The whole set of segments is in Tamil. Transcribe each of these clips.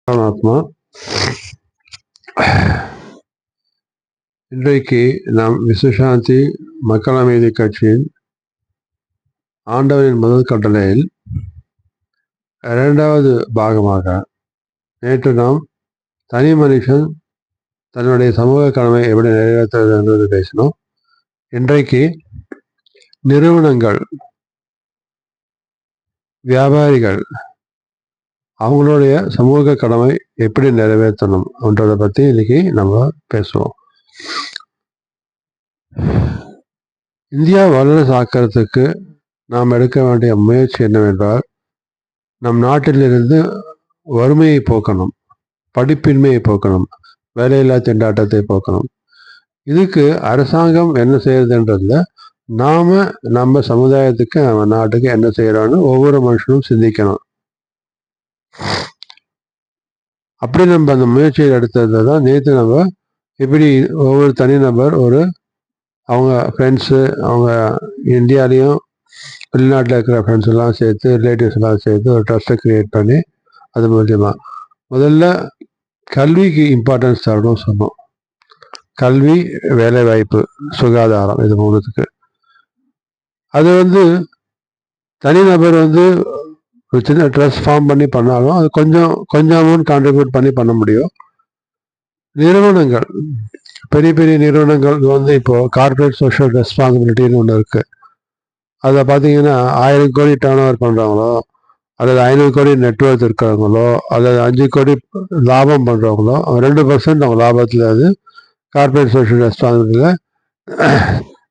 ஆத்மா இன்றைக்கு நாம் விஸ்வசாந்தி மக்கள் அமைதி கட்சியின் ஆண்டவரின் முதல் கட்டளையில் இரண்டாவது பாகமாக நேற்று நாம் தனி மனுஷன் தன்னுடைய சமூக கடமை எப்படி நிறைவேற்றுவது என்பது பேசினோம். இன்றைக்கு நிறுவனங்கள், வியாபாரிகள் அவங்களுடைய சமூக கடமை எப்படி நிறைவேற்றணும் என்றதை பற்றி இன்னைக்கு நம்ம பேசுவோம். இந்தியா வல்லரசு ஆக்கிறதுக்கு நாம் எடுக்க வேண்டிய முயற்சி என்னவென்றால், நம் நாட்டிலிருந்து வறுமையை போக்கணும், படிப்பின்மையை போக்கணும், வேலையில்லா திண்டாட்டத்தை போக்கணும். இதுக்கு அரசாங்கம் என்ன செய்யறதுன்றதுல நம்ம சமுதாயத்துக்கு நம்ம நாட்டுக்கு என்ன செய்யறோன்னு ஒவ்வொரு மனுஷனும் சிந்திக்கணும். அப்படி நம்ம அந்த முயற்சியை எடுத்தது தான் நேற்று நம்ம இப்படி ஒவ்வொரு தனிநபர் அவங்க ஃப்ரெண்ட்ஸு, அவங்க இந்தியாலேயும் வெளிநாட்டில் இருக்கிற ஃப்ரெண்ட்ஸ் எல்லாம் சேர்த்து, ரிலேட்டிவ்ஸ் எல்லாம் சேர்த்து ஒரு ட்ரஸ்ட்டை க்ரியேட் பண்ணி அது மூலியமாக முதல்ல கல்விக்கு இம்பார்ட்டன்ஸ் தரணும்னு சொன்னோம். கல்வி, வேலைவாய்ப்பு, சுகாதாரம், இது மூணுத்துக்கு அது தனிநபர் ஒரு சின்ன ட்ரஸ்ட் ஃபார்ம் பண்ணி பண்ணாலும் அது கொஞ்சம் அமௌண்ட் கான்ட்ரிபியூட் பண்ண முடியும். நிறுவனங்கள், பெரிய பெரிய நிறுவனங்கள் இப்போ கார்பரேட் சோஷியல் ரெஸ்பான்சிபிலிட்டின்னு ஒன்று இருக்கு. அதை பார்த்தீங்கன்னா 1000 கோடி டர்ன் ஓவர் பண்ணுறவங்களோ, அல்லது 500 கோடி நெட்ஒர்க் இருக்கிறவங்களோ, அல்லது 5 கோடி லாபம் பண்ணுறவங்களோ 2% அவங்க லாபத்தில் கார்பரேட் சோஷியல் ரெஸ்பான்சிபிலிட்டியில்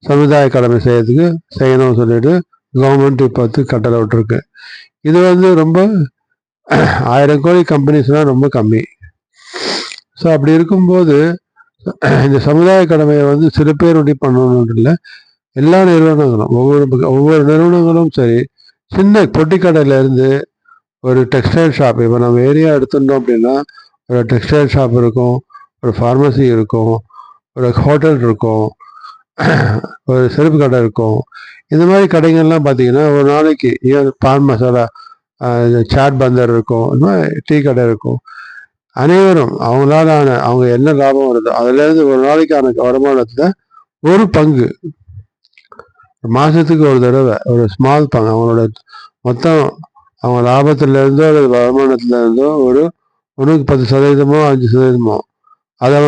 சமுதாய கடமை செய்யணும்னு சொல்லிட்டு கவர்மெண்ட் இப்போ கட்டளை விட்டுருக்கு. இது ரொம்ப 1000 கோடி கம்பெனிஸ்லாம் ரொம்ப கம்மி. ஸோ அப்படி இருக்கும்போது இந்த சமுதாய கடமையை சில பேர் பண்ணணும்னு இல்லை, எல்லா நிறுவனங்களும் ஒவ்வொரு நிறுவனங்களும் சரி, சின்ன பொட்டி கடையிலேருந்து ஒரு டெக்ஸ்டைல் ஷாப், இப்போ நம்ம ஏரியா எடுத்துட்டோம் அப்படின்னா ஒரு டெக்ஸ்டைல் ஷாப் இருக்கும், ஒரு ஃபார்மசி இருக்கும், ஒரு ஹோட்டல் இருக்கும், ஒரு செருப்பு கடை இருக்கும். இந்த மாதிரி கடைகள்லாம் பார்த்தீங்கன்னா ஒரு நாளைக்கு பான் மசாலா, சாட் பந்தர் இருக்கும், இந்த மாதிரி டீ கடை இருக்கும். அனைவரும் அவங்க என்ன லாபம் வருதோ அதுலேருந்து ஒரு நாளைக்கான வருமானத்தில் ஒரு பங்கு, மாதத்துக்கு ஒரு தடவை ஒரு ஸ்மால் பங்கு, அவங்களோட மொத்தம் அவங்க லாபத்திலேருந்தோ அல்லது வருமானத்திலேருந்தோ ஒரு 10% 5% அதை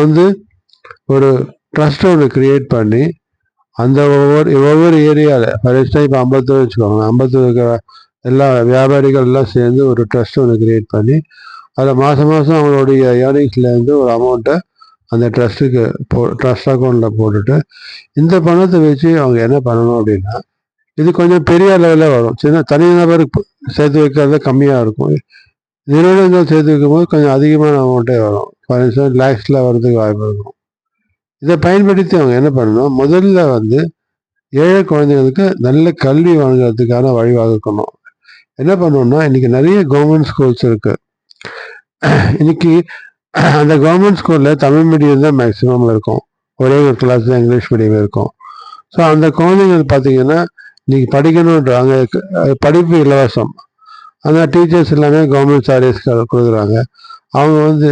ஒரு ட்ரஸ்ட் ஒன்று கிரியேட் பண்ணி அந்த ஒவ்வொரு ஏரியாவில், ஃபார் எக்ஸாம்பிள் இப்போ 50 வச்சுக்கோங்க, 50 எல்லா வியாபாரிகள் எல்லாம் சேர்ந்து ஒரு ட்ரஸ்ட் ஒன்று கிரியேட் பண்ணி அதில் மாதம் அவங்களுடைய ஏர்னிங்ஸ்லேருந்து ஒரு அமௌண்ட்டை அந்த ட்ரஸ்ட்டுக்கு ட்ரஸ்ட் அக்கௌண்ட்டில் போட்டுட்டு இந்த பணத்தை வச்சு அவங்க என்ன பண்ணணும் அப்படின்னா, இது கொஞ்சம் பெரிய லெவலில் வரும். சின்ன தனிநபருக்கு சேர்த்து வைக்கிறத கம்மியாக இருக்கும். நிறுவனங்கள் சேர்த்து வைக்கும்போது கொஞ்சம் அதிகமான அமௌண்ட்டே வரும். ஃபார் எக்ஸாம்பிள் லேக்ஸில் வர்றதுக்கு வாய்ப்பு இருக்கும். இதை பயன்படுத்தி அவங்க என்ன பண்ணணும், முதல்ல ஏழை குழந்தைங்களுக்கு நல்ல கல்வி வழங்குறதுக்கான வழிவகுக்கணும். என்ன பண்ணணும்னா, இன்னைக்கு நிறைய கவர்மெண்ட் ஸ்கூல்ஸ் இருக்கு. இன்னைக்கு அந்த கவர்மெண்ட் ஸ்கூலில் தமிழ் மீடியம் தான் மேக்சிமம் இருக்கும், ஒரே ஒரு கிளாஸ் தான் இங்கிலீஷ் மீடியம் இருக்கும். ஸோ அந்த குழந்தைங்க பார்த்தீங்கன்னா இன்னைக்கு படிக்கணுன்றாங்க, படிப்பு இலவசம். அந்த டீச்சர்ஸ் எல்லாமே கவர்மெண்ட் சாலரிஸ் கொடுக்குறாங்க. அவங்க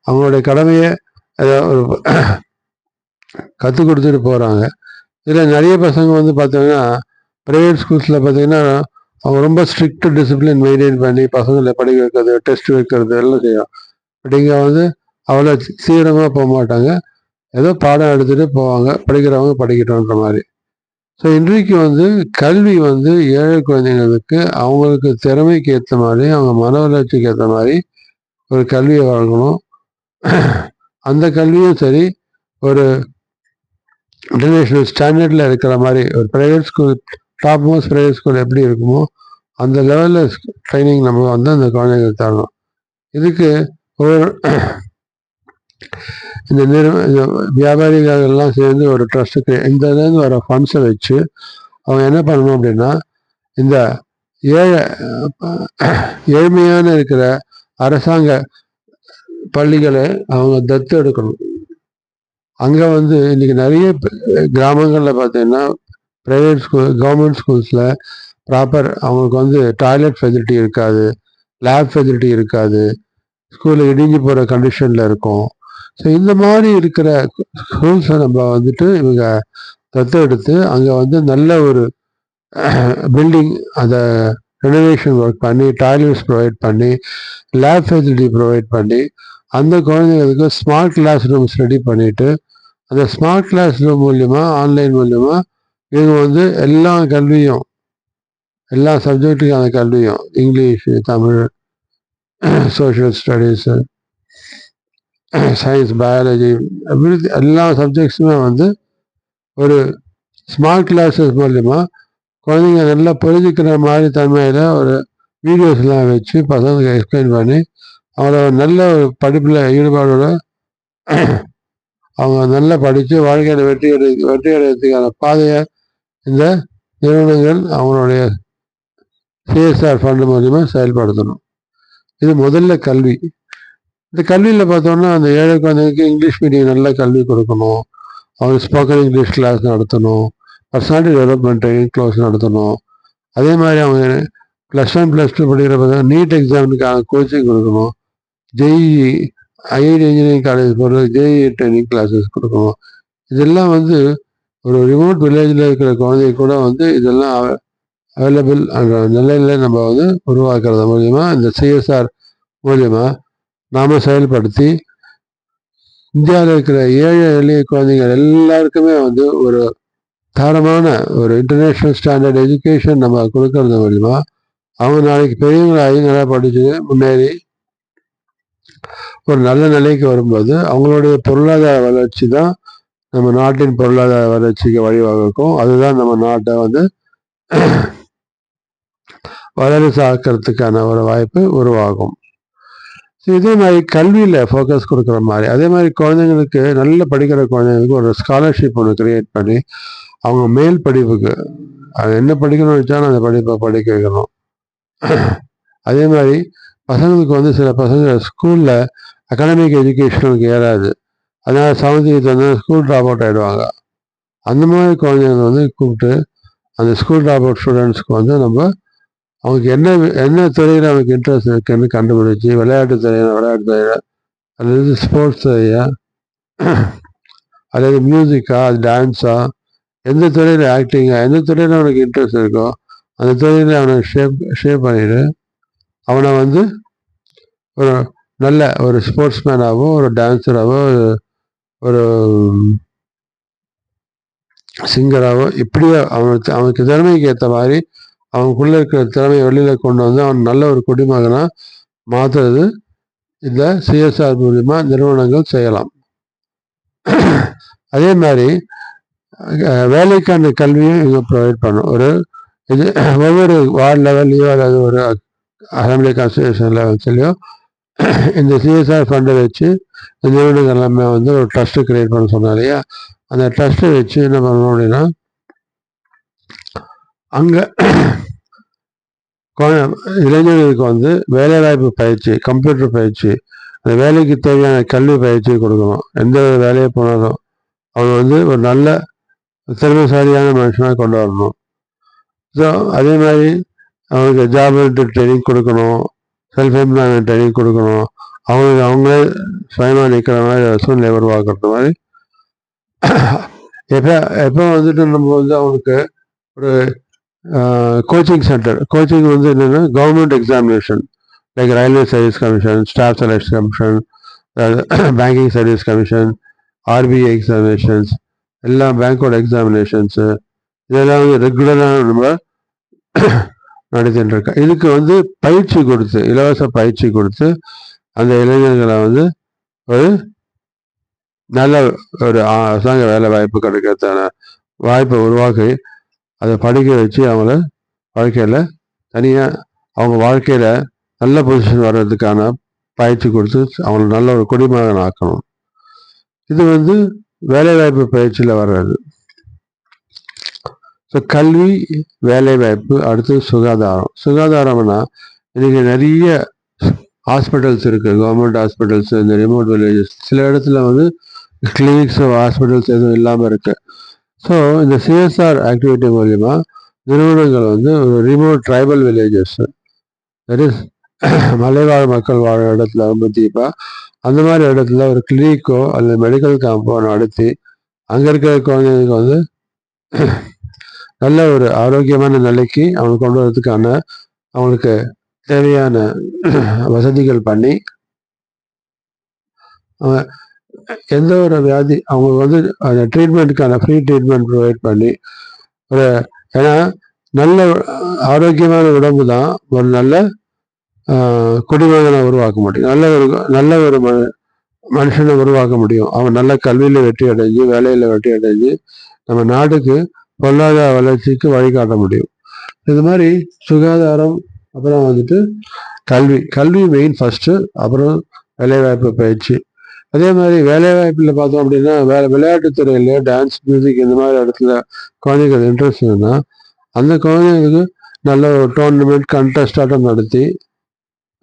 அவங்களுடைய கடமையை ஒரு கற்றுக் கொடுத்துட்டு போகிறாங்க. இதில் நிறைய பசங்க பார்த்தீங்கன்னா ப்ரைவேட் ஸ்கூல்ஸில் பார்த்தீங்கன்னா அவங்க ரொம்ப ஸ்ட்ரிக்ட் டிசிப்ளின் மெயின்டைன் பண்ணி பசங்களை படிக்க வைக்கிறது, டெஸ்ட் வைக்கிறது எல்லாம் செய்யும். பட் இங்கே அவ்வளோ சீக்கிரமாக போக மாட்டாங்க, ஏதோ பாடம் எடுத்துகிட்டு போவாங்க, படிக்கிறவங்க படிக்கட்டும்ன்ற மாதிரி. ஸோ இன்றைக்கு கல்வி ஏழை குழந்தைங்களுக்கு அவங்களுக்கு திறமைக்கு ஏற்ற மாதிரி, அவங்க மன வளர்ச்சிக்கு ஏற்ற மாதிரி ஒரு கல்வியை வழங்கணும். அந்த கல்வியும் சரி ஒரு இன்டர்நேஷ்னல் ஸ்டாண்டர்டில் இருக்கிற மாதிரி ஒரு private school, top most private school எப்படி இருக்குமோ அந்த லெவலில் ட்ரைனிங் நம்ம அந்த குழந்தைங்களுக்கு தரணும். இதுக்கு இந்த வியாபாரிகள் எல்லாம் சேர்ந்து ஒரு ட்ரஸ்ட்டுக்கு இந்தலேருந்து வர ஃபண்ட்ஸை வச்சு அவங்க என்ன பண்ணணும் அப்படின்னா, இந்த ஏழ்மையான இருக்கிற அரசாங்க பள்ளிகளை அவங்க தத்து எடுக்கணும். அங்கே இன்னைக்கு நிறைய கிராமங்களில் பார்த்தீங்கன்னா ப்ரைவேட் ஸ்கூல், கவர்மெண்ட் ஸ்கூல்ஸில் ப்ராப்பர் அவங்களுக்கு டாய்லெட் ஃபெசிலிட்டி இருக்காது, லேப் ஃபெசிலிட்டி இருக்காது, ஸ்கூலில் இடிஞ்சு போகிற கண்டிஷனில் இருக்கும். ஸோ இந்த மாதிரி இருக்கிற ஸ்கூல்ஸை நம்ம வந்துட்டு இவங்க தத்தெடுத்து அங்கே வந்து நல்ல ஒரு பில்டிங் அதை ரெனோவேஷன் ஒர்க் பண்ணி டாய்லெட்ஸ் ப்ரொவைட் பண்ணி லேப் ஃபெசிலிட்டி ப்ரொவைட் பண்ணி அந்த குழந்தைங்களுக்கு ஸ்மார்ட் கிளாஸ் ரூம்ஸ் ரெடி பண்ணிவிட்டு அந்த ஸ்மார்ட் கிளாஸ் ரூம் மூலிமா ஆன்லைன் மூலிமா இவங்க வந்து எல்லா கல்வியும் எல்லா சப்ஜெக்டுக்கான கல்வியும் English Tamil social studies science biology எல்லா சப்ஜெக்ட்ஸுமே வந்து ஒரு ஸ்மார்ட் கிளாஸஸ் மூலிமா குழந்தைங்க நல்லா புரிஞ்சுக்கிற மாதிரி தன்மையில் ஒரு வீடியோஸ்லாம் வச்சு பசங்களுக்கு எக்ஸ்பிளைன் பண்ணி அவங்கள நல்ல ஒரு படிப்பில் ஈடுபாடோட அவங்க நல்லா படித்து வாழ்க்கையில் வெற்றி அடைகிறதுக்கான பாதையை இந்த நிறுவனங்கள் அவங்களுடைய சிஎஸ்ஆர் ஃபண்டு மூலிமா செயல்படுத்தணும். இது முதல்ல கல்வி. இந்த கல்வியில் பார்த்தோம்னா அந்த ஏழை குழந்தைங்களுக்கு இங்கிலீஷ் மீடியம் நல்ல கல்வி கொடுக்கணும். அவங்க ஸ்போக்கன் இங்கிலீஷ் கிளாஸ் நடத்தணும். பர்சனாலிட்டி டெவலப்மெண்ட் ட்ரைனிங் கிளாஸ் நடத்தணும். அதே மாதிரி அவங்க +1 +2 படிக்கிற நீட் எக்ஸாமுக்கான கோச்சிங் கொடுக்கணும். ஜேஇஇ ஐஐடி இன்ஜினியரிங் காலேஜ் போகிற ஜேஇஇ ட்ரைனிங் கிளாஸஸ் கொடுக்கணும். இதெல்லாம் வந்து ஒரு ரிமோட் வில்லேஜில் இருக்கிற குழந்தைங்க கூட வந்து இதெல்லாம் அவைலபிள் அந்த நிலையில் நம்ம வந்து உருவாக்குறது மூலிமா இந்த சிஎஸ்ஆர் மூலிமா நாம் செயல்படுத்தி இந்தியாவில் இருக்கிற ஏழை எளிய குழந்தைகள் எல்லாருக்குமே வந்து ஒரு தரமான ஒரு இன்டர்நேஷ்னல் ஸ்டாண்டர்ட் எஜுகேஷன் நம்ம கொடுக்கறது மூலிமா அவங்க நாளைக்கு பெரியவங்களாகி நல்லா படித்து முன்னேறி ஒரு நல்ல நிலைக்கு வரும்போது அவங்களுடைய பொருளாதார வளர்ச்சி தான் நம்ம நாட்டின் பொருளாதார வளர்ச்சிக்கு வழிவகுக்கும். அதுதான் நம்ம நாட்டை வந்து வளர்ச்சி ஆக்கிறதுக்கான ஒரு வாய்ப்பு உருவாகும். இதே மாதிரி கல்வியில் ஃபோக்கஸ் கொடுக்குற மாதிரி அதே மாதிரி குழந்தைங்களுக்கு நல்ல படிக்கிற குழந்தைங்களுக்கு ஒரு ஸ்காலர்ஷிப் ஒன்று க்ரியேட் பண்ணி அவங்க மேல் படிப்புக்கு அது என்ன படிக்கணும்னு வச்சாலும் அந்த படிப்பை படிக்க வைக்கணும். அதே மாதிரி பசங்களுக்கு வந்து சில பசங்க ஸ்கூலில் அகாடமிக் எஜுகேஷனுக்கு ஏறாது, அதனால் 7th 8th வந்து ஸ்கூல் ட்ராப் அவுட் ஆகிடுவாங்க. அந்த மாதிரி குழந்தைங்க வந்து கூப்பிட்டு அந்த ஸ்கூல் ட்ராப் அவுட் ஸ்டூடெண்ட்ஸ்க்கு வந்து நம்ம அவங்களுக்கு என்ன துறையில் அவங்களுக்கு இன்ட்ரெஸ்ட் இருக்குன்னு கண்டுபிடிச்சி விளையாட்டு துறையில் அல்லது ஸ்போர்ட்ஸ் துறையா அல்லது மியூசிக்கா அது டான்ஸா எந்த துறையில் ஆக்டிங்கா எந்த துறையில் அவனுக்கு இன்ட்ரெஸ்ட் இருக்கோ அந்த துறையில் அவனை ஷேப் பண்ணிவிட்டு அவனை வந்து ஒரு நல்ல ஒரு ஸ்போர்ட்ஸ்மேனாகவோ ஒரு டான்ஸராகவோ ஒரு சிங்கராகவோ இப்படியோ அவனுக்கு திறமைக்கு ஏற்ற மாதிரி அவனுக்குள்ளே இருக்கிற திறமையை வெளியில் கொண்டு வந்து அவன் நல்ல ஒரு குடிமகனாக மாற்றுறது இந்த சிஎஸ்ஆர் மூலிமா நிறுவனங்கள் செய்யலாம். அதே மாதிரி வேலைக்கான கல்வியும் இவங்க ப்ரொவைட் பண்ணும். இது ஒவ்வொரு வார்டு லெவல்லையோ அல்லது ஒரு அசம்பிளி கான்ஸ்டியூஷன் லெவல்ஸ்லையோ இந்த சிஎஸ்ஆர் ஃபண்டை வச்சு இந்த நிறுவனங்கள் எல்லாமே வந்து ஒரு ட்ரஸ்ட்டு கிரியேட் பண்ண சொன்னோம் இல்லையா, அந்த ட்ரஸ்ட்டை வச்சு என்ன பண்ணணும் அப்படின்னா அங்கே இளைஞர்களுக்கு வந்து வேலைவாய்ப்பு பயிற்சி, கம்ப்யூட்டர் பயிற்சி, அந்த வேலைக்கு தேவையான கல்வி பயிற்சி கொடுக்கணும். எந்த வேலையை போனாலும் அவங்க வந்து ஒரு நல்ல திறமைசாலியான மனுஷனாக கொண்டு வரணும். ஸோ அதே மாதிரி அவங்களுக்கு ஜாப் ட்ரைனிங் கொடுக்கணும், செல்ஃப் எம்ப்ளாய்மெண்ட் ட்ரைனிங் கொடுக்கணும், அவங்களே சுயமாக நிற்கிற மாதிரி சூழ்நிலை உருவாக்குறது மாதிரி எப்போ வந்துட்டு நம்ம வந்து அவங்களுக்கு ஒரு கோச்சிங் சென்டர் கோச்சிங் வந்து என்னென்னா government examination like railway service commission, staff selection commission, banking service commission, RBI examinations, எல்லா பேங்கோட எக்ஸாமினேஷன்ஸு இதெல்லாம் வந்து ரெகுலராக நம்ம நடத்திட்டு இருக்கோம். இதுக்கு வந்து பயிற்சி கொடுத்து இலவச பயிற்சி கொடுத்து அந்த இளைஞர்களை வந்து ஒரு நல்ல ஒரு அரசாங்க வேலை வாய்ப்பு கிடைக்கிறதுக்கான வாய்ப்பை உருவாக்கி அதை படிக்க வச்சு அவங்கள வாழ்க்கையில் தனியாக அவங்க வாழ்க்கையில் நல்ல பொசிஷன் வர்றதுக்கான பயிற்சி கொடுத்து அவங்கள நல்ல ஒரு குடிமகன் ஆக்கணும். இது வந்து வேலைவாய்ப்பு பயிற்சியில் வர்றது. ஸோ கல்வி, வேலைவாய்ப்பு, அடுத்து சுகாதாரம்னா இன்றைக்கி நிறைய ஹாஸ்பிட்டல்ஸ் இருக்குது, கவர்மெண்ட் ஹாஸ்பிட்டல்ஸ், இந்த ரிமோட் வில்லேஜஸ், சில இடத்துல வந்து கிளினிக்ஸ் ஹாஸ்பிட்டல்ஸ் எதுவும் இல்லாமல் இருக்குது. ஸோ இந்த சிஎஸ்ஆர் ஆக்டிவிட்டி மூலிமா நிறுவனங்கள் வந்து ஒரு remote tribal villages, that is மலைவாழ் மக்கள் வாழ இடத்துல ரொம்ப தீப்பாக அந்த மாதிரி இடத்துல ஒரு கிளினிக்கோ அல்லது மெடிக்கல் கேம்போ நடத்தி அங்கே இருக்கிற குழந்தைங்களுக்கு வந்து நல்ல ஒரு ஆரோக்கியமான நிலைக்கு அவங்க கொண்டு வரதுக்கான அவங்களுக்கு தேவையான வசதிகள் பண்ணி எந்த ஒரு வியாதி அவங்களுக்கு வந்து அந்த ட்ரீட்மெண்ட்டுக்கான ஃப்ரீ ட்ரீட்மெண்ட் ப்ரொவைட் பண்ணி ஒரு ஏன்னா நல்ல ஆரோக்கியமான உடம்பு தான் ஒரு நல்ல குடிமகனை உருவாக்க முடியும், நல்ல ஒரு மனுஷனை உருவாக்க முடியும். அவன் நல்ல கல்வியில் வெற்றி அடைஞ்சு வேலையில் வெற்றி அடைஞ்சு நம்ம நாட்டுக்கு பொருளாதார வளர்ச்சிக்கு வழிகாட்ட முடியும். இது மாதிரி சுகாதாரம், அப்புறம் வந்துட்டு கல்வி மெயின் ஃபஸ்ட்டு, அப்புறம் வேலைவாய்ப்பு பயிற்சி. அதே மாதிரி வேலைவாய்ப்பில் பார்த்தோம் அப்படின்னா விளையாட்டுத்துறையில டான்ஸ், மியூசிக் இந்த மாதிரி இடத்துல குழந்தைங்களுக்கு இன்ட்ரெஸ்ட் இருந்ததுன்னா அந்த குழந்தைங்களுக்கு நல்ல ஒரு டோர்னமெண்ட் கண்டெஸ்டாட்டம் நடத்தி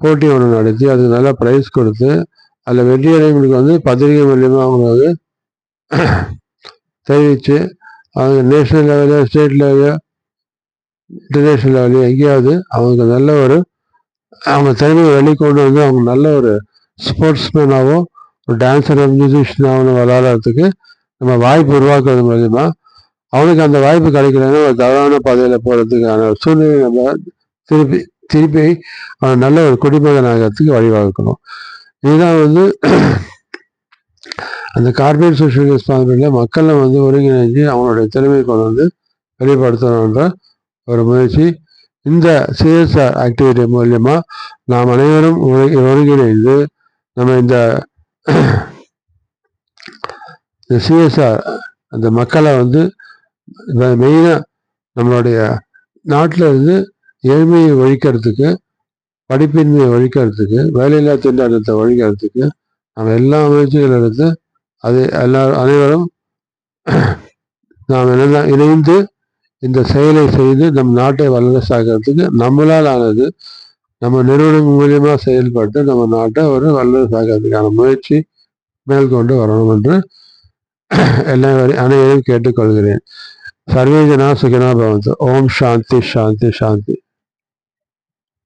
போட்டி ஒன்று நடத்தி அதுக்கு நல்லா ப்ரைஸ் கொடுத்து அதில் வெற்றி அடைவங்களுக்கு வந்து பத்திரிகை மூலியமாக அவங்க வந்து தெரிவித்து அவங்க நேஷ்னல் லெவலில், ஸ்டேட் லெவலில், இன்டர்நேஷ்னல் லெவலில் எங்கேயாவது அவங்களுக்கு நல்ல ஒரு அவங்க திறமையை வெளிக்கொண்டு வந்து அவங்க நல்ல ஒரு ஸ்போர்ட்ஸ்மேனாவோ ஒரு டான்ஸரோ மியூசிஷியனாகவும் விளாட்றதுக்கு நம்ம வாய்ப்பு உருவாக்குறது மூலிமா அவனுக்கு அந்த வாய்ப்பு கிடைக்கலன்னா ஒரு தவறான பாதையில் போகிறதுக்கான சூழ்நிலை நம்ம திருப்பி அவன் நல்ல ஒரு குடிமகன் ஆகிறதுக்கு வழிவகுக்கணும். இதுதான் வந்து அந்த கார்பரேட் சோஷியல் ரெஸ்பான்சிபிலிட்டியில் மக்களை வந்து ஒருங்கிணைஞ்சு அவங்களுடைய திறமையை கொண்டு வந்து வெளிப்படுத்தணுன்ற ஒரு முயற்சி. இந்த சிஎஸ்ஆர் ஆக்டிவிட்டி மூலியமாக நாம் அனைவரும் ஒருங்கிணைந்து நம்ம இந்த சிஎஸ்ஆர் அந்த மக்களை வந்து மெயினாக நம்மளுடைய நாட்டில் இருந்து ஏழ்மையை ஒழிக்கிறதுக்கு, படிப்பின்மையை ஒழிக்கிறதுக்கு, வேலையில்லா திண்டாட்டத்தை ஒழிக்கிறதுக்கு நம்ம எல்லா முயற்சிகள் எடுத்து அனைவரும் நாம் எல்லாம் இணைந்து இந்த செயலை செய்து நம் நாட்டை வல்லரசாக்கிறதுக்கு நம்மளால் ஆனது நம்ம நிறுவனம் மூலியமாக செயல்பட்டு நம்ம நாட்டை ஒரு வல்லரசாக்கிறதுக்கான முயற்சி மேற்கொண்டு வரணும் என்று அனைவரையும் கேட்டுக்கொள்கிறேன். சர்வே ஜனா சுகினோ பவந்து. ஓம் சாந்தி சாந்தி சாந்தி.